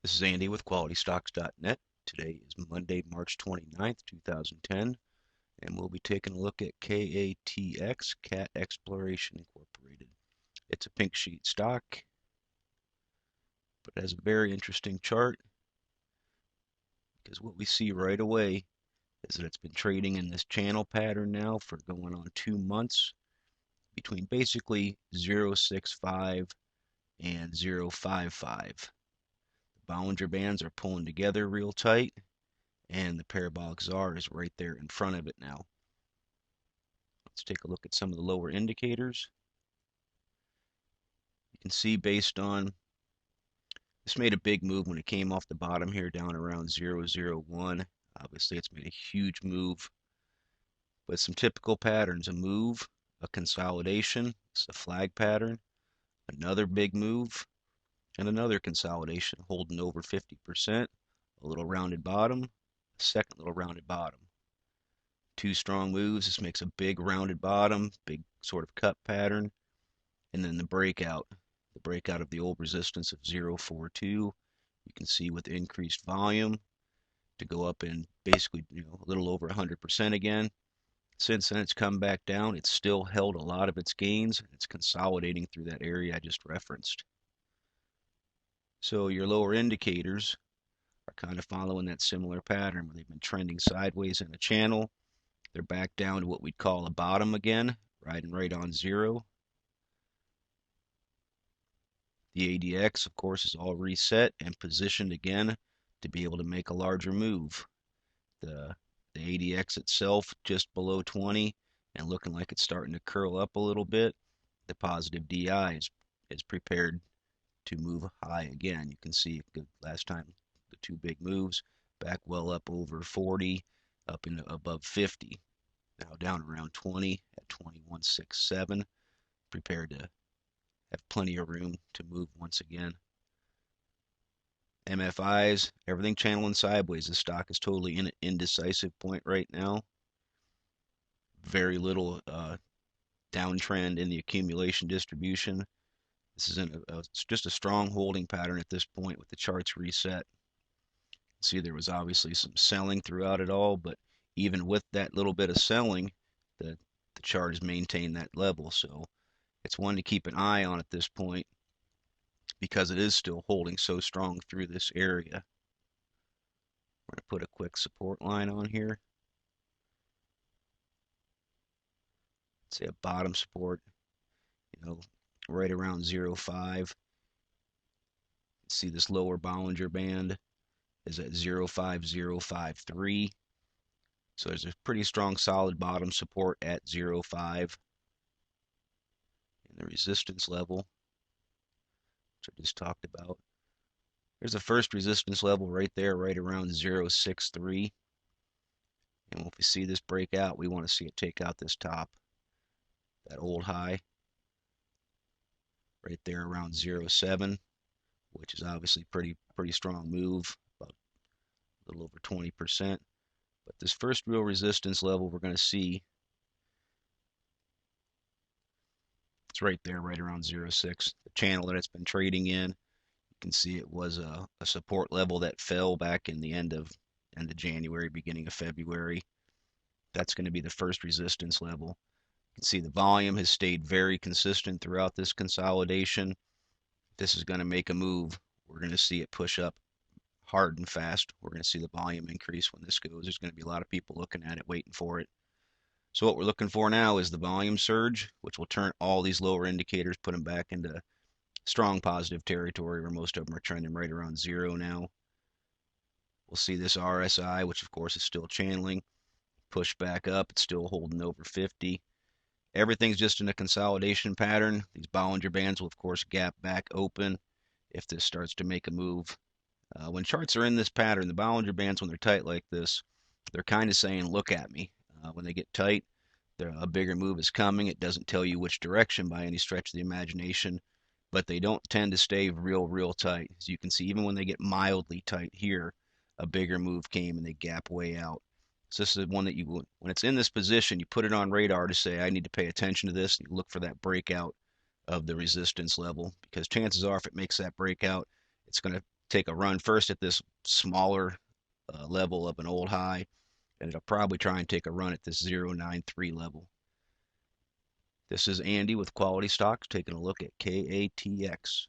This is Andy with QualityStocks.net. Today is Monday, March 29th, 2010, and we'll be taking a look at KATX, Cat Exploration Incorporated. It's a pink sheet stock, but it has a very interesting chart because what we see right away is that it's been trading in this channel pattern now for going on 2 months between basically 0.65 and 0.55. The Bollinger Bands are pulling together real tight, and the parabolic czar is right there in front of it now. Let's take a look at some of the lower indicators. You can see based on, this made a big move when it came off the bottom here down around 0.01. Obviously it's made a huge move, but some typical patterns: a move, a consolidation, it's a flag pattern, another big move, and another consolidation holding over 50%, a little rounded bottom, a second little rounded bottom. Two strong moves. This makes a big rounded bottom, big sort of cut pattern, and then the breakout of the old resistance of 0.42. You can see with increased volume to go up in basically a little over 100% again. Since then it's come back down. It's still held a lot of its gains. It's consolidating through that area I just referenced. So your lower indicators are kind of following that similar pattern where they've been trending sideways in a channel. They're back down to what we'd call a bottom again, riding right on zero. The ADX, of course, is all reset and positioned again to be able to make a larger move. The ADX itself just below 20 and looking like it's starting to curl up a little bit. The positive DI is prepared to move high again. You can see last time the two big moves, back well up over 40, up into above 50. Now down around 20 at 21.67, prepared to have plenty of room to move once again. MFIs, everything channeling sideways. The stock is totally in an indecisive point right now. Very little downtrend in the accumulation distribution. This is it's just a strong holding pattern at this point with the charts reset. See, there was obviously some selling throughout it all, but even with that little bit of selling, the chart has maintained that level. So it's one to keep an eye on at this point because it is still holding so strong through this area. We're going to put a quick support line on here. Let's say a bottom support, right around 0.5. See this lower Bollinger Band is at 0.5053. So there's a pretty strong solid bottom support at 0.5. And the resistance level, which I just talked about. There's the first resistance level right there, right around 0.63. And if we see this break out, we want to see it take out this top, that old high, right there around 0.7, which is obviously pretty strong move, about a little over 20%. But this first real resistance level we're going to see, it's right there, right around 0.6. The channel that it's been trading in, you can see it was a support level that fell back in the end of January, beginning of February. That's going to be the first resistance level. You can see the volume has stayed very consistent throughout this consolidation. If this is going to make a move, we're going to see it push up hard and fast. We're going to see the volume increase when this goes. There's going to be a lot of people looking at it, waiting for it. So what we're looking for now is the volume surge, which will turn all these lower indicators, put them back into strong positive territory where most of them are trending right around zero now. We'll see this RSI, which of course is still channeling, push back up. It's still holding over 50. Everything's just in a consolidation pattern. These Bollinger Bands will of course gap back open if this starts to make a move. When charts are in this pattern, the Bollinger Bands, when they're tight like this, they're kind of saying, look at me. When they get tight, a bigger move is coming. It doesn't tell you which direction by any stretch of the imagination, but they don't tend to stay real tight. As you can see, even when they get mildly tight here, a bigger move came and they gap way out. So this is one that when it's in this position, you put it on radar to say, I need to pay attention to this, and you look for that breakout of the resistance level, because chances are if it makes that breakout, it's going to take a run first at this smaller level of an old high, and it'll probably try and take a run at this 093 level. This is Andy with Quality Stocks taking a look at KATX.